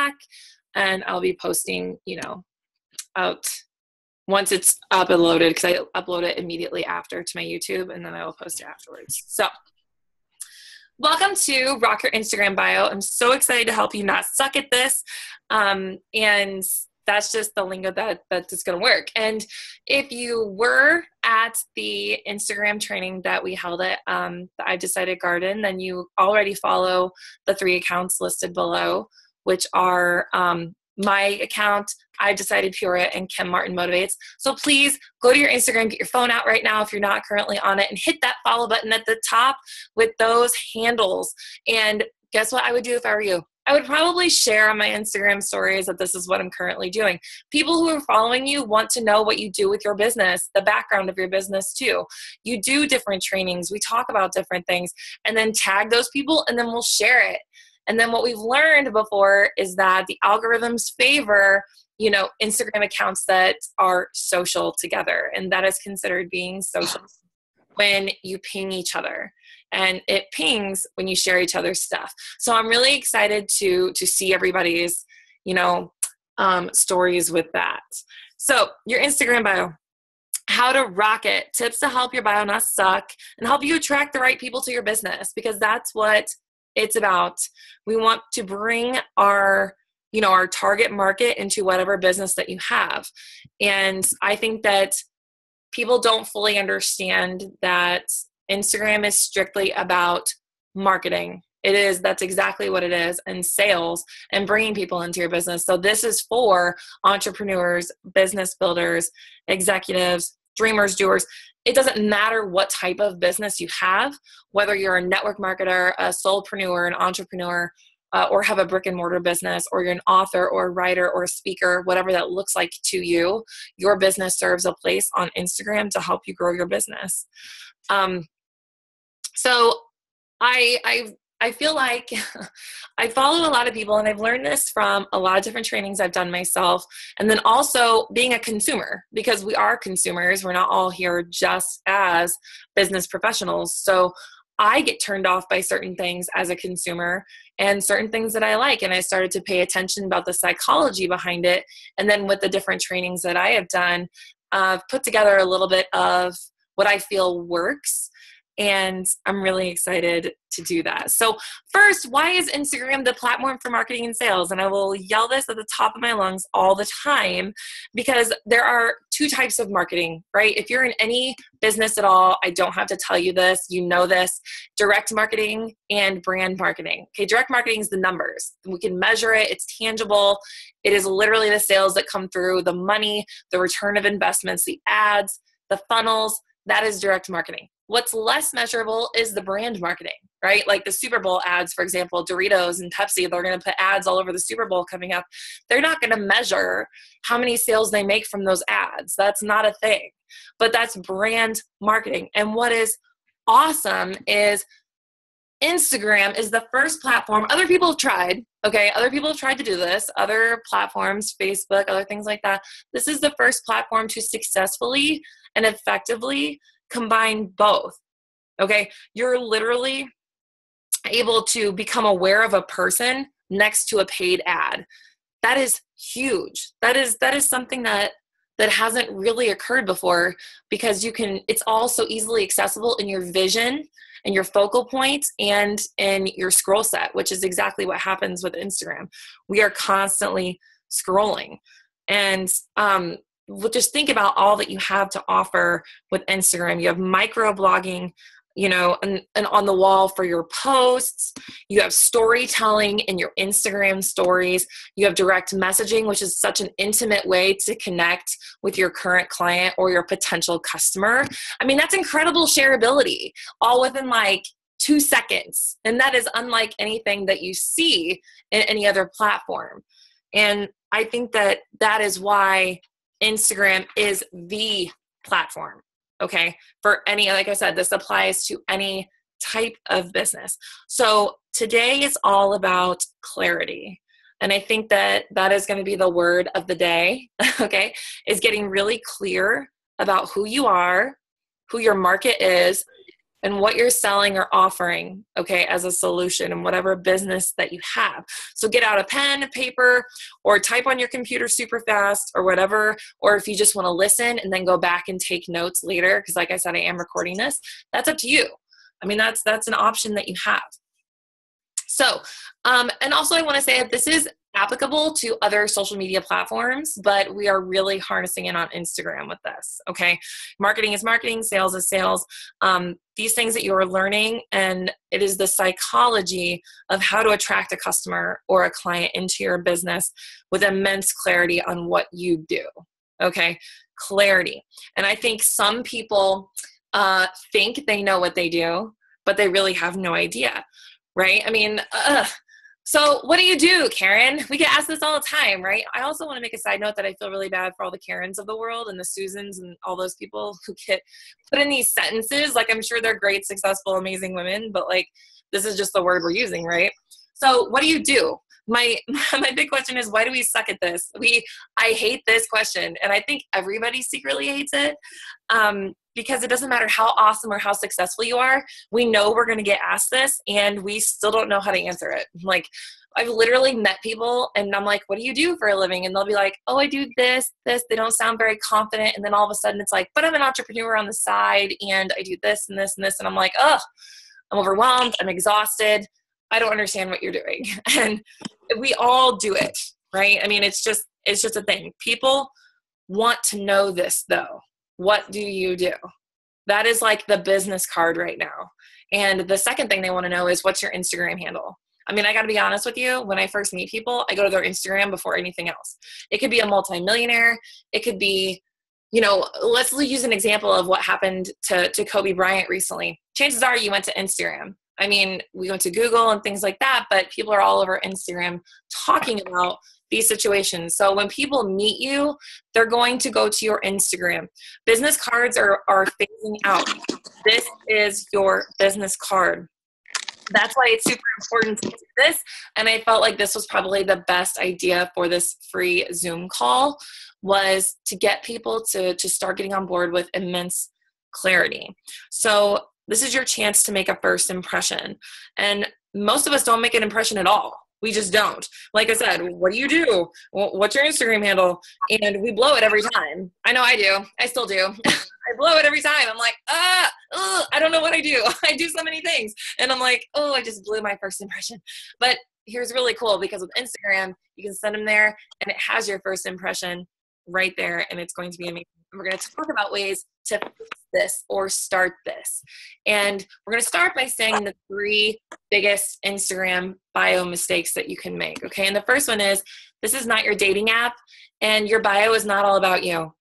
back, and I'll be posting, out once it's uploaded, because I upload it immediately after to my YouTube, and then I will post it afterwards. So welcome to Rock Your Instagram Bio. I'm so excited to help you not suck at this. And that's just the lingo that's going to work. And if you were at the Instagram training that we held at the I Decided Garden, then you already follow the 3 accounts listed below, which are my account, I Decided Pura, and Kim Martin Motivates. So please go to your Instagram, get your phone out right now if you're not currently on it, and hit that follow button at the top with those handles. And guess what I would do if I were you? I would probably share on my Instagram stories that this is what I'm currently doing. People who are following you want to know what you do with your business, the background of your business too. You do different trainings. We talk about different things, and then tag those people, and then we'll share it. And then what we've learned before is that the algorithms favor, Instagram accounts that are social together. And that is considered being social when you ping each other. And it pings when you share each other's stuff. So I'm really excited to see everybody's, stories with that. So your Instagram bio, how to rock it, tips to help your bio not suck and help you attract the right people to your business, because that's what it's about. We want to bring our target market into whatever business that you have. And I think that people don't fully understand that Instagram is strictly about marketing. That's exactly what it is, and sales and bringing people into your business. So this is for entrepreneurs, business builders, executives, dreamers, doers. It doesn't matter what type of business you have, whether you're a network marketer, a solopreneur, an entrepreneur, or have a brick and mortar business, or you're an author or a writer or a speaker, whatever that looks like to you, your business serves a place on Instagram to help you grow your business. So I feel like I follow a lot of people, and I've learned this from a lot of different trainings I've done myself. And then also being a consumer, because we are consumers. We're not all here just as business professionals. So I get turned off by certain things as a consumer and certain things that I like. And I started to pay attention about the psychology behind it. And then with the different trainings that I have done, I've put together a little bit of what I feel works. And I'm really excited to do that. So first, why is Instagram the platform for marketing and sales? And I will yell this at the top of my lungs all the time, because there are 2 types of marketing, right? If you're in any business at all, I don't have to tell you this, you know this: direct marketing and brand marketing. Okay, direct marketing is the numbers. We can measure it. It's tangible. It is literally the sales that come through, the money, the return of investments, the ads, the funnels. That is direct marketing. What's less measurable is the brand marketing, right? Like the Super Bowl ads, for example, Doritos and Pepsi, they're going to put ads all over the Super Bowl coming up. They're not going to measure how many sales they make from those ads. That's not a thing, but that's brand marketing. And what is awesome is Instagram is the first platform. Other people have tried, okay? Other people have tried to do this, other platforms, Facebook, other things like that. This is the first platform to successfully and effectively combine both, okay? You're literally able to become aware of a person next to a paid ad. That is huge. That is something that hasn't really occurred before, because it's all so easily accessible in your vision and your focal points and in your scroll set, which is exactly what happens with Instagram. We are constantly scrolling. And just think about all that you have to offer with Instagram. You have microblogging, and on the wall for your posts. You have storytelling in your Instagram stories. You have direct messaging, which is such an intimate way to connect with your current client or your potential customer. I mean, that's incredible shareability, all within like 2 seconds. And that is unlike anything that you see in any other platform. And I think that is why Instagram is the platform. Okay. For any, like I said, this applies to any type of business. So today is all about clarity. And I think that is going to be the word of the day. Okay. Is getting really clear about who you are, who your market is, and what you're selling or offering, okay, as a solution in whatever business that you have. So get out a pen, paper, or type on your computer super fast or whatever, or if you just want to listen and then go back and take notes later, because like I said, I am recording this, that's up to you. I mean, that's an option that you have. So, and also I want to say that this is applicable to other social media platforms, but we are really harnessing in on Instagram with this, okay? Marketing is marketing, sales is sales. These things that you are learning, and it is the psychology of how to attract a customer or a client into your business with immense clarity on what you do, okay? Clarity. And I think some people think they know what they do, but they really have no idea, right? I mean, so what do you do, Karen? We get asked this all the time, right? I also want to make a side note that I feel really bad for all the Karens of the world and the Susans and all those people who get put in these sentences. Like, I'm sure they're great, successful, amazing women, but like, this is just the word we're using, right? So what do you do? My big question is, why do we suck at this? I hate this question, and I think everybody secretly hates it, because it doesn't matter how awesome or how successful you are. We know we're going to get asked this, and we still don't know how to answer it. Like, I've literally met people, and I'm like, what do you do for a living? And they'll be like, oh, I do this. They don't sound very confident, and then all of a sudden it's like, but I'm an entrepreneur on the side, and I do this and this and this, and I'm like, oh, I'm overwhelmed. I'm exhausted. I don't understand what you're doing. And we all do it, right? I mean, it's just a thing. People want to know this though. What do you do? That is like the business card right now. And the second thing they want to know is, what's your Instagram handle? I mean, I got to be honest with you. When I first meet people, I go to their Instagram before anything else. It could be a multimillionaire. It could be, let's use an example of what happened to Kobe Bryant recently. Chances are you went to Instagram. I mean, we went to Google and things like that, but people are all over Instagram talking about these situations. So when people meet you, they're going to go to your Instagram. Business cards are phasing out. This is your business card. That's why it's super important to do this. And I felt like this was probably the best idea for this free Zoom call, was to get people to start getting on board with immense clarity. So this is your chance to make a first impression. And most of us don't make an impression at all. We just don't. Like I said, what do you do? What's your Instagram handle? And we blow it every time. I know I do. I still do. I blow it every time. I'm like, I don't know what I do. I do so many things. And I'm like, oh, I just blew my first impression. But here's really cool, because with Instagram, you can send them there and it has your first impression right there. And it's going to be amazing. And we're going to talk about ways to fix this or start this. And we're going to start by saying the 3 biggest Instagram bio mistakes that you can make. Okay. And the first one is, this is not your dating app, and your bio is not all about you.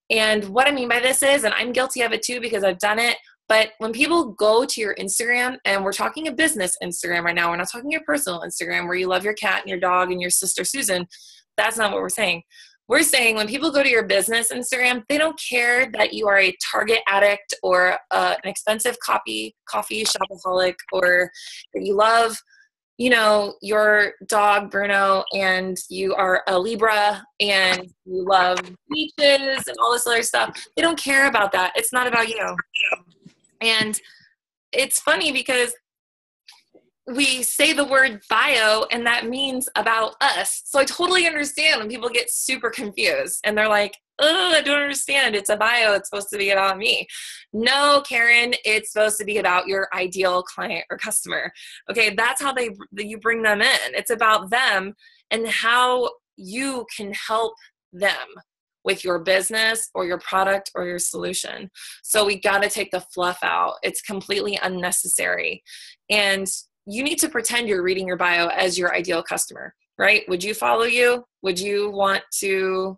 And what I mean by this is, and I'm guilty of it too, because I've done it, but when people go to your Instagram, and we're talking a business Instagram right now, we're not talking your personal Instagram where you love your cat and your dog and your sister Susan. That's not what we're saying. We're saying when people go to your business Instagram, they don't care that you are a Target addict or an expensive coffee shopaholic, or that you love, your dog Bruno, and you are a Libra and you love beaches and all this other stuff. They don't care about that. It's not about you. And it's funny because we say the word bio and that means about us. So I totally understand when people get super confused and they're like, oh, I don't understand. It's a bio. It's supposed to be about me. No, Karen, it's supposed to be about your ideal client or customer. Okay, that's how you bring them in. It's about them and how you can help them with your business or your product or your solution. So we got to take the fluff out. It's completely unnecessary. And you need to pretend you're reading your bio as your ideal customer, right? Would you follow you? Would you want to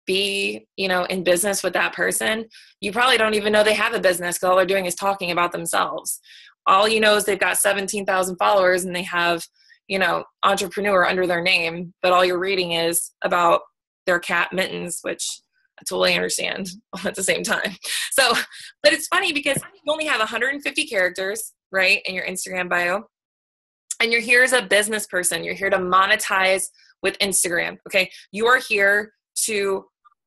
be, in business with that person? You probably don't even know they have a business, because all they're doing is talking about themselves. All you know is they've got 17,000 followers and they have, entrepreneur under their name, but all you're reading is about their cat Mittens, which I totally understand at the same time. So, but it's funny because you only have 150 characters, right, in your Instagram bio. And you're here as a business person. You're here to monetize with Instagram, okay? You are here to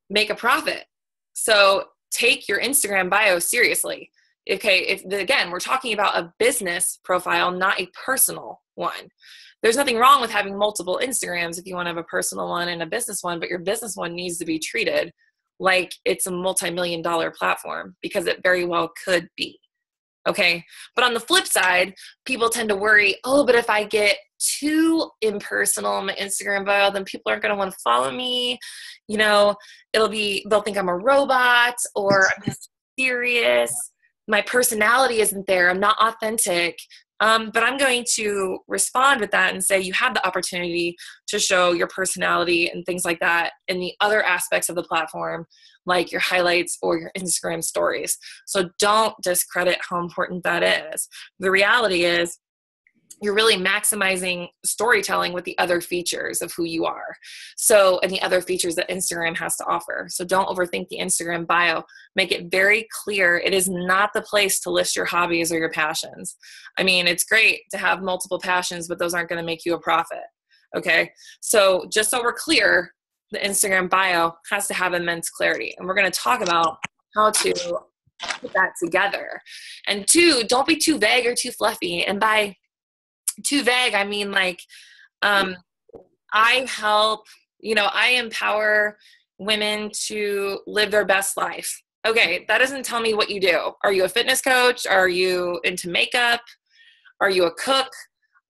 make a profit. So take your Instagram bio seriously. Okay, again, we're talking about a business profile, not a personal one. There's nothing wrong with having multiple Instagrams if you want to have a personal one and a business one, but your business one needs to be treated like it's a multi-million-dollar platform, because it very well could be. Okay. But on the flip side, people tend to worry, oh, but if I get too impersonal in my Instagram bio, then people aren't going to want to follow me. You know, they'll think I'm a robot, or I'm just serious. My personality isn't there. I'm not authentic. But I'm going to respond with that and say you have the opportunity to show your personality and things like that in the other aspects of the platform, like your highlights or your Instagram stories. So don't discredit how important that is. The reality is you're really maximizing storytelling with the other features of who you are. So, and the other features that Instagram has to offer. So don't overthink the Instagram bio. Make it very clear it is not the place to list your hobbies or your passions. I mean, it's great to have multiple passions, but those aren't going to make you a profit. Okay. So just so we're clear, the Instagram bio has to have immense clarity. And we're going to talk about how to put that together. And two, don't be too vague or too fluffy. And by too vague, I mean, like, I help, I empower women to live their best life. Okay, that doesn't tell me what you do. Are you a fitness coach? Are you into makeup? Are you a cook?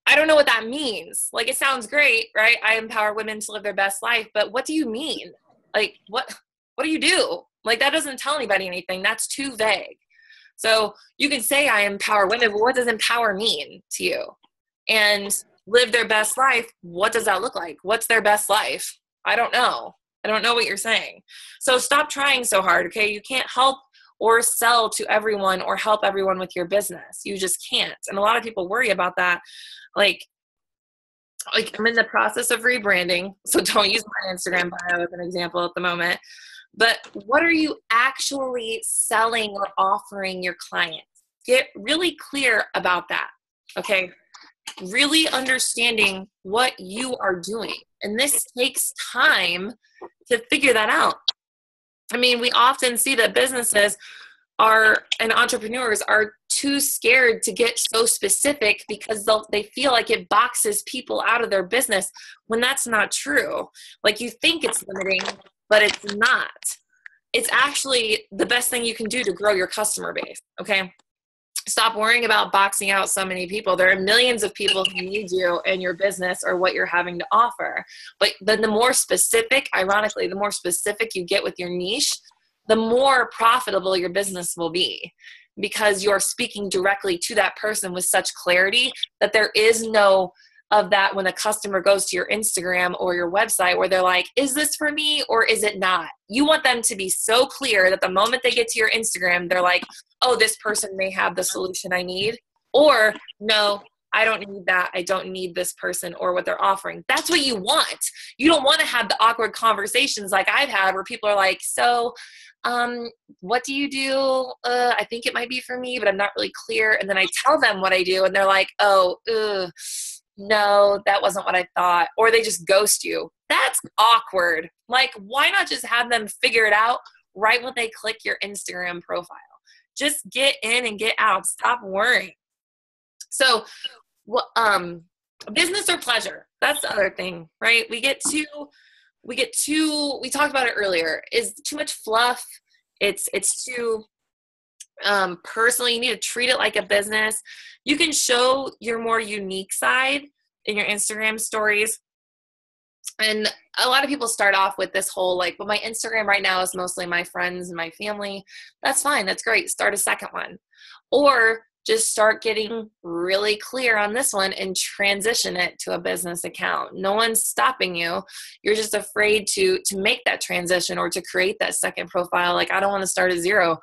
I don't know what that means. Like, it sounds great, right? I empower women to live their best life, but what do you mean? Like, what do you do? Like, that doesn't tell anybody anything. That's too vague. So you can say I empower women, but what does empower mean to you? And live their best life, what does that look like? What's their best life? I don't know. I don't know what you're saying. So stop trying so hard, okay? You can't help or sell to everyone or help everyone with your business. You just can't. And a lot of people worry about that. Like I'm in the process of rebranding, so don't use my Instagram bio as an example at the moment. But what are you actually selling or offering your clients? Get really clear about that, okay? Really understanding what you are doing. And this takes time to figure that out. I mean, we often see that businesses and entrepreneurs are too scared to get so specific because they feel like it boxes people out of their business, when that's not true. Like, you think it's limiting, but it's not. It's actually the best thing you can do to grow your customer base, okay? Stop worrying about boxing out so many people. There are millions of people who need you and your business or what you're having to offer. But then the more specific, ironically, the more specific you get with your niche, the more profitable your business will be, because you're speaking directly to that person with such clarity that there is no of that when a customer goes to your Instagram or your website where they're like, is this for me or is it not? You want them to be so clear that the moment they get to your Instagram, they're like, oh, this person may have the solution I need, or no, I don't need that. I don't need this person or what they're offering. That's what you want. You don't want to have the awkward conversations like I've had where people are like, so what do you do? I think it might be for me, but I'm not really clear. And then I tell them what I do and they're like, oh, no, that wasn't what I thought. Or they just ghost you. That's awkward. Like, why not just have them figure it out right when they click your Instagram profile? Just get in and get out. Stop worrying. So, business or pleasure? That's the other thing, right? We talked about it earlier, is too much fluff. It's too personal. You need to treat it like a business. You can show your more unique side in your Instagram stories. And a lot of people start off with this whole like, well, my Instagram right now is mostly my friends and my family. That's fine. That's great. Start a second one. Or just start getting really clear on this one and transition it to a business account. No one's stopping you. You're just afraid to make that transition or to create that second profile. Like, I don't want to start at zero.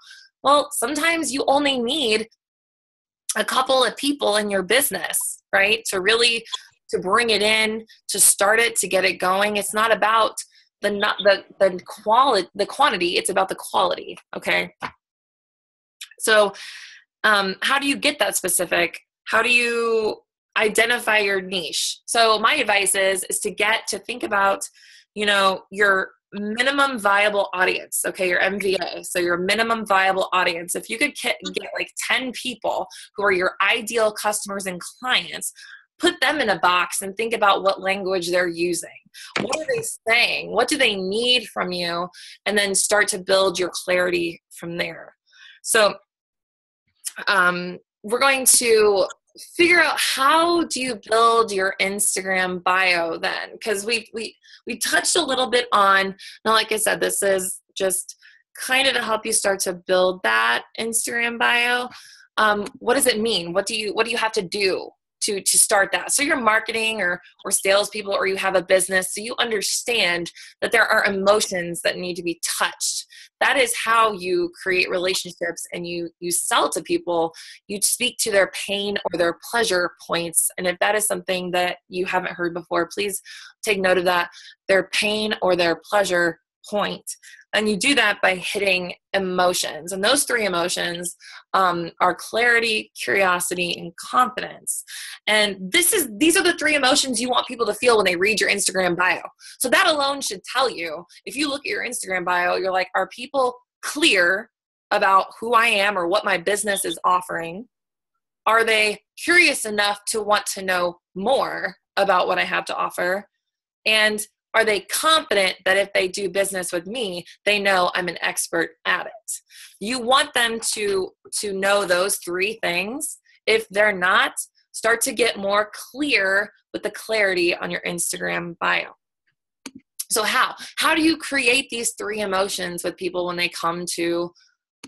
Well, sometimes you only need a couple of people in your business, right? To bring it in, to start it, to get it going. It's not about the quantity. It's about the quality. Okay. So, how do you get that specific? How do you identify your niche? So my advice is to think about, your minimum viable audience, okay, your MVA. So your minimum viable audience. If you could get like 10 people who are your ideal customers and clients, put them in a box and think about what language they're using. What are they saying? What do they need from you? And then start to build your clarity from there. So we're going to figure out, how do you build your Instagram bio then? Because we touched a little bit on, now like I said, this is just kind of to help you start to build that Instagram bio. What does it mean? What do you have to do to start that? So you're marketing or salespeople, or you have a business, so you understand that there are emotions that need to be touched. That is how you create relationships, and you sell to people. You speak to their pain or their pleasure points. And if that is something that you haven't heard before, please take note of that. Their pain or their pleasure point. And you do that by hitting emotions. And those three emotions are clarity, curiosity, and confidence. And these are the three emotions you want people to feel when they read your Instagram bio. So that alone should tell you, if you look at your Instagram bio, you're like, are people clear about who I am or what my business is offering? Are they curious enough to want to know more about what I have to offer? And are they confident that if they do business with me, they know I'm an expert at it? You want them to know those three things. If they're not, start to get more clear with the clarity on your Instagram bio. So how do you create these three emotions with people when they come to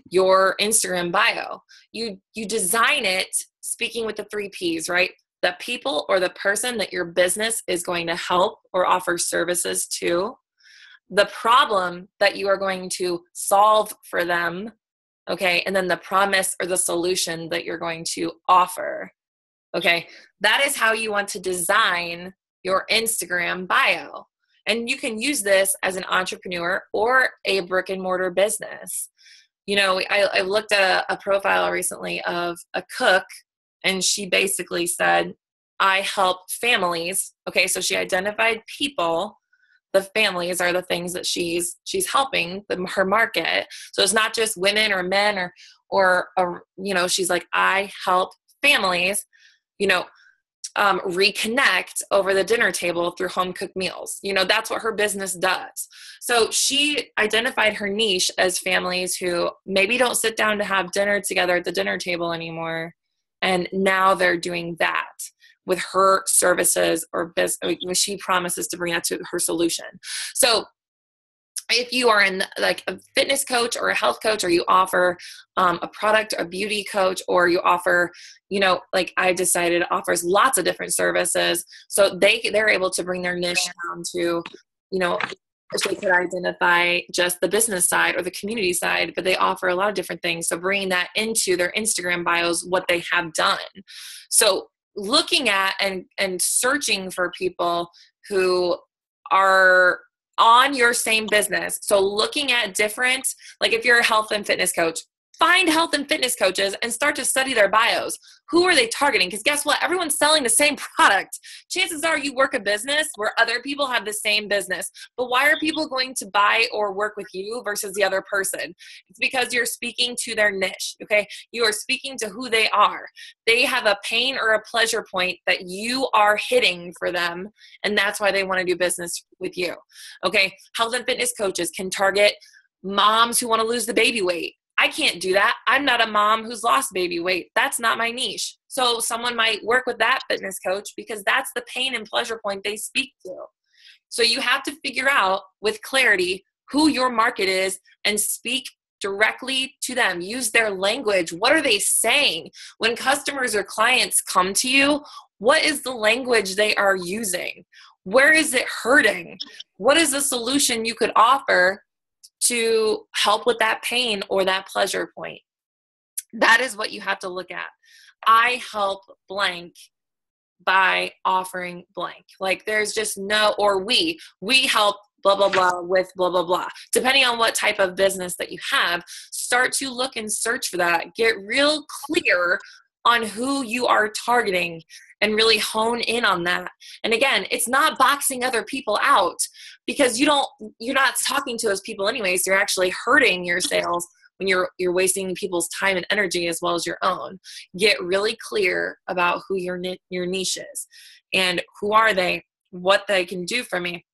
your Instagram bio? You design it speaking with the three Ps, right? The people or the person that your business is going to help or offer services to, the problem that you are going to solve for them, okay, and then the promise or the solution that you're going to offer, okay? That is how you want to design your Instagram bio. And you can use this as an entrepreneur or a brick and mortar business. You know, I looked at a profile recently of a cook, and she basically said, I help families. Okay, so she identified people. The families are the things that she's helping her market. So it's not just women or men or you know, she's like, I help families, you know, reconnect over the dinner table through home cooked meals. You know, that's what her business does. So she identified her niche as families who maybe don't sit down to have dinner together at the dinner table anymore. And now they're doing that with her services or business. She promises to bring that to her solution. So if you are in like a fitness coach or a health coach, or you offer a product, a beauty coach, or you offer, you know, like I decided offers lots of different services. So they're able to bring their niche down to, you know, they could identify just the business side or the community side, but they offer a lot of different things. So bringing that into their Instagram bios, what they have done. So looking at and searching for people who are on your same business. So looking at different, like if you're a health and fitness coach, find health and fitness coaches and start to study their bios. Who are they targeting? Because guess what? Everyone's selling the same product. Chances are you work a business where other people have the same business. But why are people going to buy or work with you versus the other person? It's because you're speaking to their niche, okay? You are speaking to who they are. They have a pain or a pleasure point that you are hitting for them, and that's why they want to do business with you, okay? Health and fitness coaches can target moms who want to lose the baby weight. I can't do that. I'm not a mom who's lost baby weight. That's not my niche. So someone might work with that fitness coach because that's the pain and pleasure point they speak to. So you have to figure out with clarity who your market is and speak directly to them. Use their language. What are they saying? When customers or clients come to you, what is the language they are using? Where is it hurting? What is the solution you could offer to help with that pain or that pleasure point? That is what you have to look at. I help blank by offering blank. Like there's just no, or we help blah, blah, blah with blah, blah, blah. Depending on what type of business that you have, start to look and search for that. Get real clear on who you are targeting and really hone in on that. And again, it's not boxing other people out, because you're not talking to those people anyways. You're actually hurting your sales when you're wasting people's time and energy as well as your own. Get really clear about who your niche is and who are they, what they can do for me.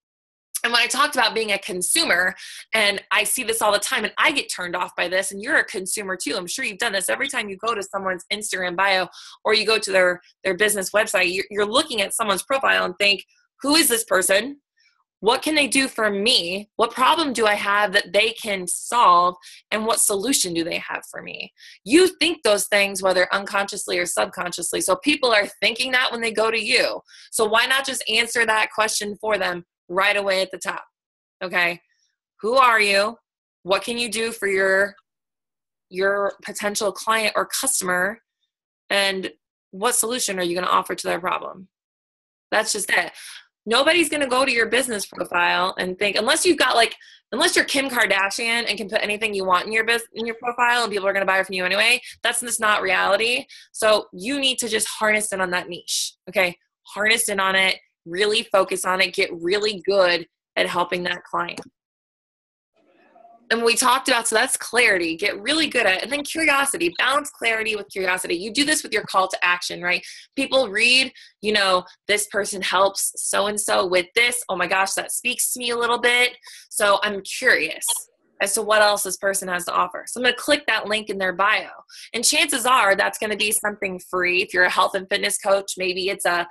And when I talked about being a consumer, and I see this all the time, and I get turned off by this, and you're a consumer too. I'm sure you've done this. Every time you go to someone's Instagram bio or you go to their business website, you're looking at someone's profile and think, who is this person? What can they do for me? What problem do I have that they can solve? And what solution do they have for me? You think those things, whether unconsciously or subconsciously. So people are thinking that when they go to you. So why not just answer that question for them right away at the top? Okay. Who are you? What can you do for your potential client or customer? And what solution are you going to offer to their problem? That's just it. Nobody's going to go to your business profile and think, unless you're Kim Kardashian and can put anything you want in your profile and people are going to buy it from you anyway, that's just not reality. So you need to just harness in on that niche. Okay. Harness in on it, really focus on it, get really good at helping that client. And we talked about, so that's clarity, get really good at it. And then curiosity, balance clarity with curiosity. You do this with your call to action, right? People read, this person helps so-and-so with this. Oh my gosh, that speaks to me a little bit. So I'm curious as to what else this person has to offer. So I'm going to click that link in their bio. And chances are that's going to be something free. If you're a health and fitness coach, maybe it's a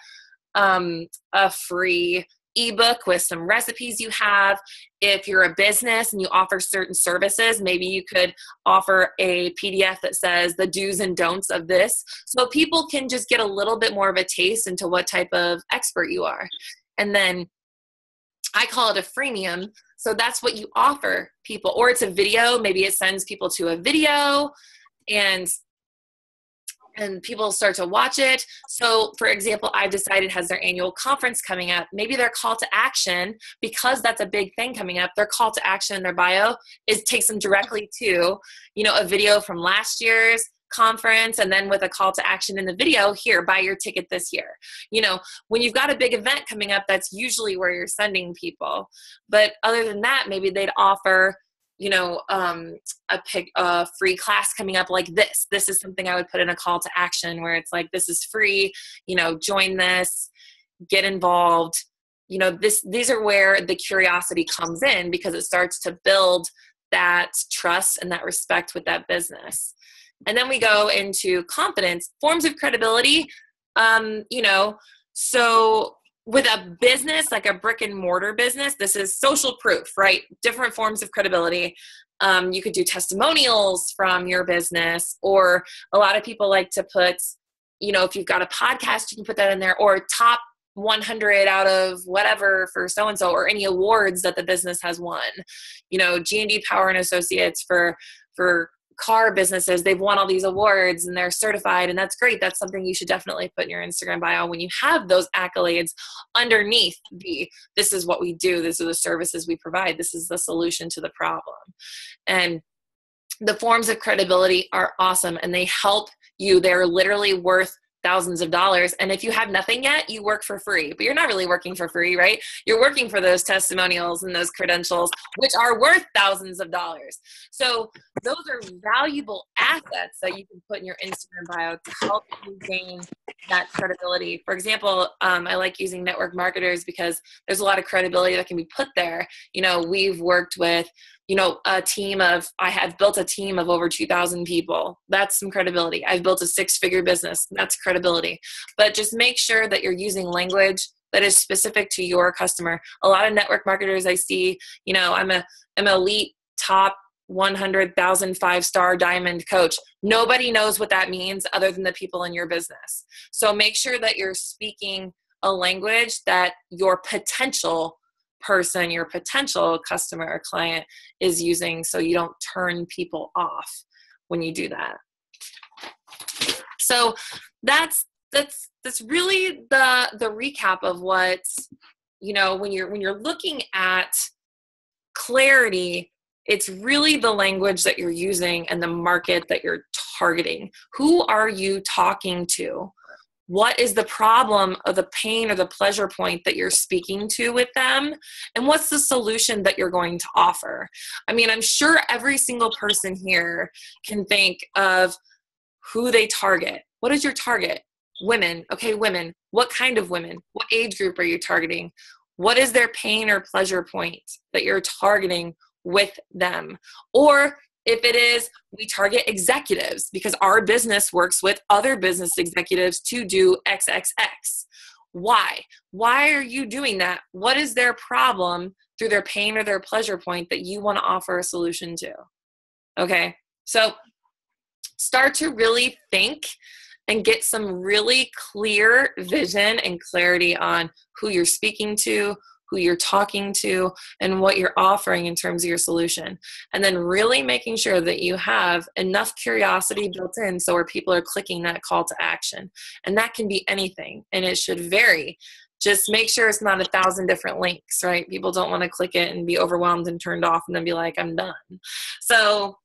free ebook with some recipes you have. If you're a business and you offer certain services, maybe you could offer a PDF that says the do's and don'ts of this, so people can just get a little bit more of a taste into what type of expert you are. And then I call it a freemium. So that's what you offer people. Or it's a video. Maybe it sends people to a video and people start to watch it. So for example, I've decided has their annual conference coming up. Maybe their call to action, because that's a big thing coming up, their call to action in their bio takes them directly to, a video from last year's conference, and then with a call to action in the video, here, buy your ticket this year. When you've got a big event coming up, that's usually where you're sending people. But other than that, maybe they'd offer a free class coming up like this. This is something I would put in a call to action where it's like, this is free, join this, get involved. These are where the curiosity comes in, because it starts to build that trust and that respect with that business. And then we go into confidence, forms of credibility. So with a business, like a brick and mortar business, this is social proof, right? Different forms of credibility. You could do testimonials from your business, or a lot of people like to put, if you've got a podcast, you can put that in there, or top 100 out of whatever for so-and-so, or any awards that the business has won. G&D Power and Associates for car businesses, they've won all these awards and they're certified, and that's great. That's something you should definitely put in your Instagram bio when you have those accolades underneath this is what we do, this are the services we provide, this is the solution to the problem. And the forms of credibility are awesome, and they help you. They're literally worth thousands of dollars. And if you have nothing yet, you work for free, but you're not really working for free, right? You're working for those testimonials and those credentials, which are worth thousands of dollars. So those are valuable assets that you can put in your Instagram bio to help you gain that credibility. For example, I like using network marketers because there's a lot of credibility that can be put there. We've worked with I have built a team of over 2,000 people. That's some credibility. I've built a 6-figure business. That's credibility. But just make sure that you're using language that is specific to your customer. A lot of network marketers I see, I'm an elite top 100,000 5-star diamond coach. Nobody knows what that means other than the people in your business. So make sure that you're speaking a language that your potential person, your potential customer or client is using, so you don't turn people off when you do that. So that's really the recap of what, when you're looking at clarity, it's really the language that you're using and the market that you're targeting? Who are you talking to? What is the problem or the pain or the pleasure point that you're speaking to with them? And what's the solution that you're going to offer? I mean, I'm sure every single person here can think of who they target. What is your target? Women. Okay, women. What kind of women? What age group are you targeting? What is their pain or pleasure point that you're targeting with them? Or if it is, we target executives because our business works with other business executives to do XXX. Why? Why are you doing that? What is their problem through their pain or their pleasure point that you want to offer a solution to? Okay, so start to really think and get some really clear vision and clarity on who you're speaking to, who you're talking to, and what you're offering in terms of your solution. And then really making sure that you have enough curiosity built in so where people are clicking that call to action. And that can be anything, and it should vary. Just make sure it's not 1,000 different links, right? People don't want to click it and be overwhelmed and turned off and then be like, I'm done. So,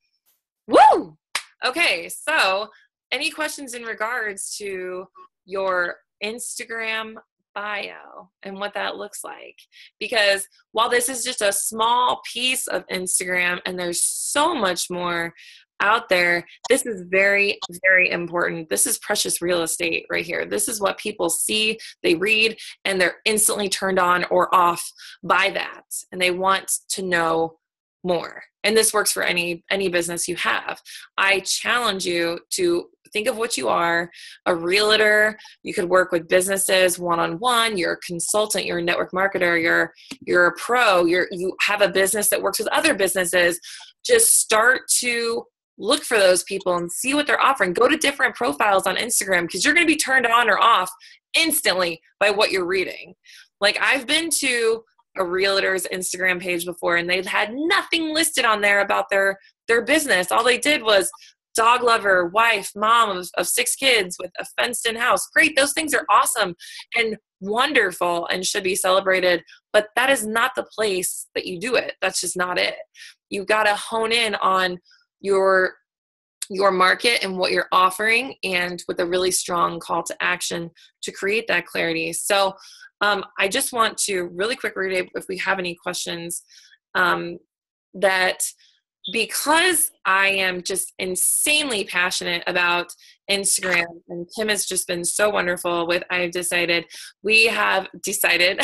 woo! Okay, so any questions in regards to your Instagram bio and what that looks like? Because while this is just a small piece of Instagram and there's so much more out there, this is very, very important. This is precious real estate right here. This is what people see, they read, and they're instantly turned on or off by that. And they want to know more. And this works for any business you have. I challenge you to think of what you are, a realtor. You could work with businesses one-on-one. You're a consultant. You're a network marketer. You're a pro. You have a business that works with other businesses. Just start to look for those people and see what they're offering. Go to different profiles on Instagram because you're going to be turned on or off instantly by what you're reading. Like I've been to a realtor's Instagram page before and they've had nothing listed on there about their business. All they did was dog lover, wife, mom of 6 kids with a fenced in house. Great. Those things are awesome and wonderful and should be celebrated, but that is not the place that you do it. That's just not it. You've got to hone in on your market and what you're offering, and with a really strong call to action to create that clarity. So I just want to really quick read if we have any questions, that because I am just insanely passionate about Instagram, and Kim has just been so wonderful with we have decided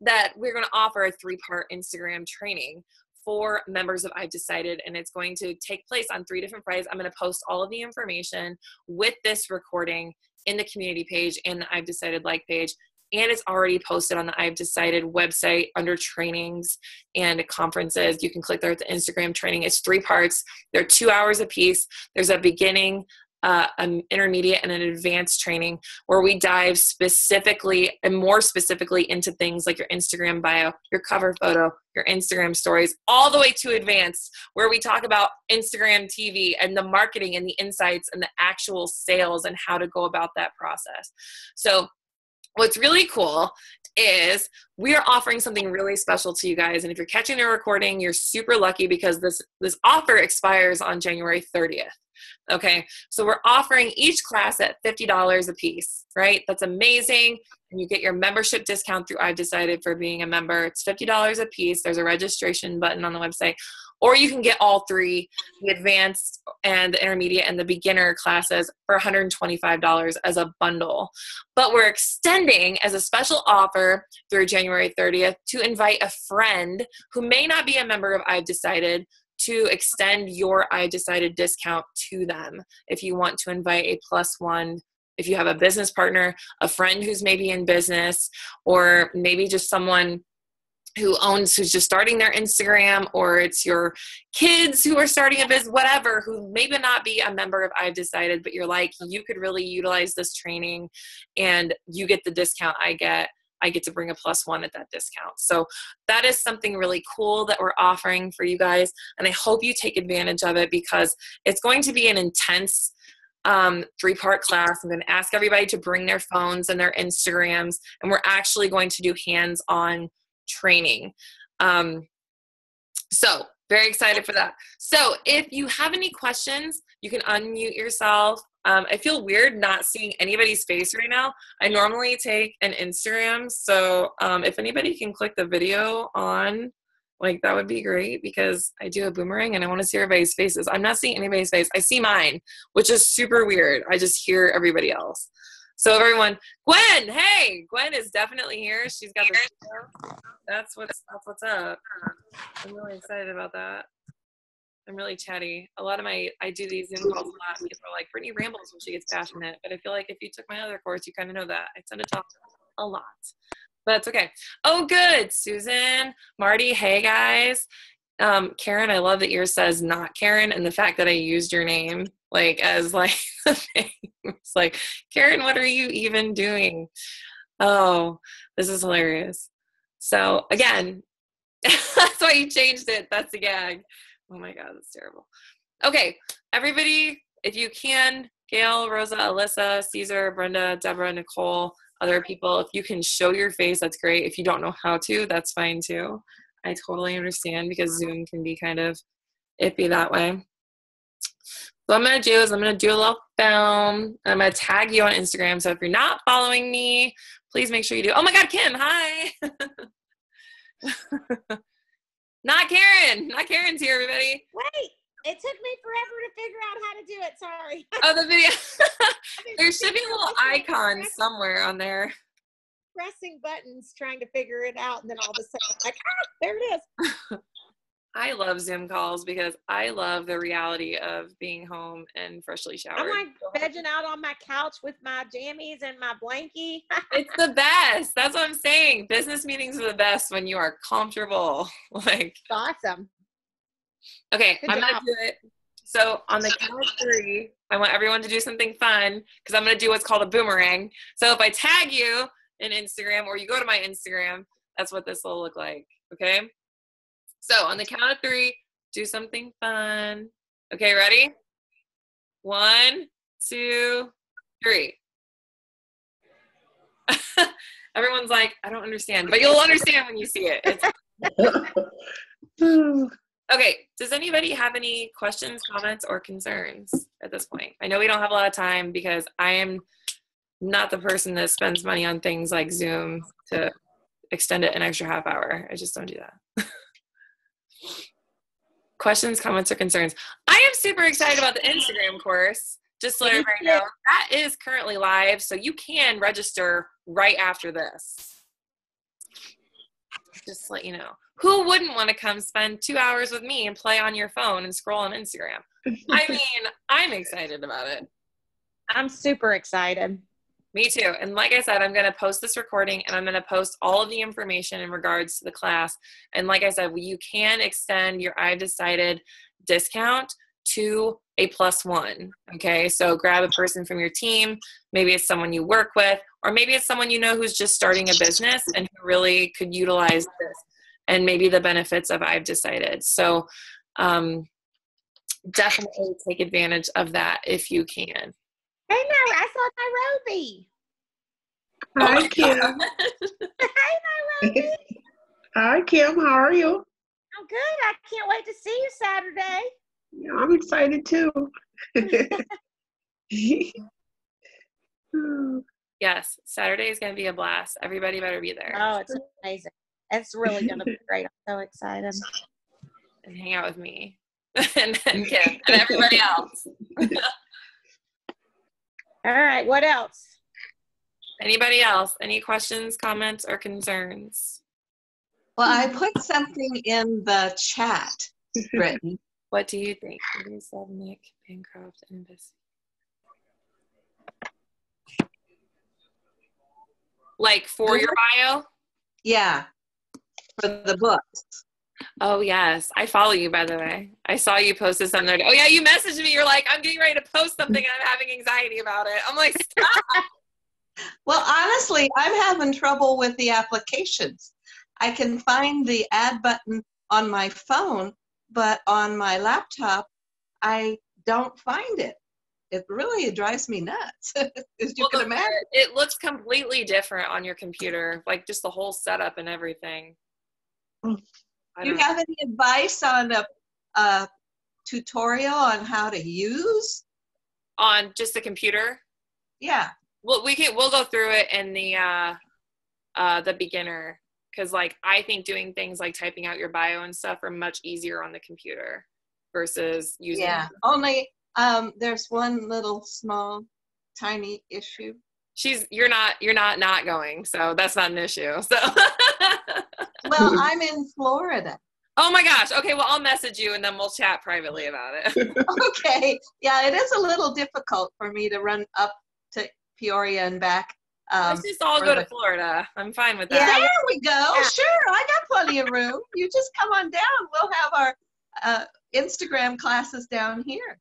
that we're going to offer a 3-part Instagram training for members of I've Decided, and it's going to take place on 3 different Fridays. I'm going to post all of the information with this recording in the community page and the I've Decided page, and it's already posted on the I've Decided website under trainings and conferences. You can click there at the Instagram training. It's 3 parts. They're 2 hours a piece. There's a beginning, an intermediate, and an advanced training where we dive specifically and more specifically into things like your Instagram bio, your cover photo, your Instagram stories, all the way to advanced, where we talk about Instagram TV and the marketing and the insights and the actual sales and how to go about that process. So what's really cool is we are offering something really special to you guys. And if you're catching the recording, you're super lucky because this offer expires on January 30th. Okay, so we're offering each class at $50 a piece, right? That's amazing. And you get your membership discount through I've Decided for being a member. It's $50 a piece. There's a registration button on the website. Or you can get all 3, the advanced and the intermediate and the beginner classes for $125 as a bundle. But we're extending as a special offer through January 30th to invite a friend who may not be a member of I've Decided to extend your I've Decided discount to them. If you want to invite a +1, if you have a business partner, a friend who's maybe in business, or maybe just someone who's just starting their Instagram, or it's your kids who are starting a business, whatever, who maybe not be a member of I've Decided, but you're like, you could really utilize this training and you get the discount I get to bring a +1 at that discount. So that is something really cool that we're offering for you guys. And I hope you take advantage of it because it's going to be an intense 3-part class. I'm going to ask everybody to bring their phones and their Instagrams, and we're actually going to do hands-on training. So Very excited for that. So if you have any questions, you can unmute yourself. I feel weird not seeing anybody's face right now. I normally take an Instagram. So if anybody can click the video on, like, that would be great, because I do a boomerang and I want to see everybody's faces. I'm not seeing anybody's face. I see mine, which is super weird. I just hear everybody else. So everyone, Gwen, hey, Gwen is definitely here. She's got the video. That's what's up. I'm really excited about that. I'm really chatty. I do these Zoom calls a lot. People are like, Brittany rambles when she gets passionate. But I feel like if you took my other course, you kind of know that. I tend to talk a lot. But it's okay. Oh, good. Susan, Marty, hey, guys. Karen, I love that yours says not Karen, and the fact that I used your name like as like the thing. It's like, Karen, what are you even doing? Oh, this is hilarious. So again, that's why you changed it. That's the gag. Oh my God, that's terrible. Okay, everybody, if you can, Gail, Rosa, Alyssa, Caesar, Brenda, Deborah, Nicole, other people, if you can show your face, that's great. If you don't know how to, that's fine too. I totally understand, because Zoom can be kind of iffy that way. So what I'm going to do is I'm going to do a little film. I'm going to tag you on Instagram. So if you're not following me, please make sure you do. Oh my God, Kim, hi. Not Karen. Not Karen's here, everybody. Wait, it took me forever to figure out how to do it. Sorry. Oh, the video. There should be a little icon somewhere on there. Pressing buttons, trying to figure it out, and then all of a sudden, like, there it is. I love Zoom calls because I love the reality of being home and freshly showered. I'm like vegging out on my couch with my jammies and my blankie. It's the best. That's what I'm saying. Business meetings are the best when you are comfortable. Like, awesome. Okay, Good I'm going to job. do it. So on the count of 3, I want everyone to do something fun, because I'm going to do what's called a boomerang. So if I tag you in Instagram, or you go to my Instagram, that's what this will look like. Okay? So on the count of 3, do something fun. Okay, ready? 1, 2, 3. Everyone's like, I don't understand, but you'll understand when you see it. Okay, does anybody have any questions, comments, or concerns at this point? I know we don't have a lot of time, because I am not the person that spends money on things like Zoom to extend it an extra half hour. I just don't do that. Questions, comments, or concerns? I am super excited about the Instagram course. Just to let everybody know, that is currently live, so you can register right after this. Just to let you know. Who wouldn't want to come spend 2 hours with me and play on your phone and scroll on Instagram? I mean, I'm excited about it. I'm super excited. Me too. And like I said, I'm going to post this recording, and I'm going to post all of the information in regards to the class. And like I said, you can extend your I've Decided discount to a +1. Okay. So grab a person from your team. Maybe it's someone you work with, or maybe it's someone you know who's just starting a business and who really could utilize this and maybe the benefits of I've Decided. So definitely take advantage of that if you can. Hey, no, I saw my Roby. Hi, Kim. Hey, my Roby. Hi, Kim. How are you? I'm good. I can't wait to see you Saturday. Yeah, I'm excited too. Yes, Saturday is going to be a blast. Everybody better be there. Oh, it's amazing. It's really going to be great. I'm so excited. And hang out with me and Kim and everybody else. All right. What else? Anybody else? Any questions, comments, or concerns? Well, I put something in the chat, Brittany. What do you think? Nick, Bancroft, and Biscuit. Like for your bio? Yeah, for the books. Oh, yes. I follow you, by the way. I saw you posted something. Oh, yeah, you messaged me. You're like, I'm getting ready to post something and I'm having anxiety about it. I'm like, stop. Well, honestly, I'm having trouble with the applications. I can find the add button on my phone, but on my laptop, I don't find it. It really drives me nuts, as you can imagine. It looks completely different on your computer, like just the whole setup and everything. Do you have any advice on a tutorial on how to use? On just the computer? Yeah. Well, we'll go through it in the beginner, because like I think doing things like typing out your bio and stuff are much easier on the computer versus using. Yeah. Only there's one little small tiny issue. You're not going, so that's not an issue. So Well, I'm in Florida. oh my gosh. Okay, well I'll message you and then we'll chat privately about it. Okay. Yeah, it is a little difficult for me to run up to Peoria and back. Let's just all go to Florida. I'm fine with Yeah, that. there we go. Yeah. Sure, I got plenty of room. You just come on down. We'll have our Instagram classes down here.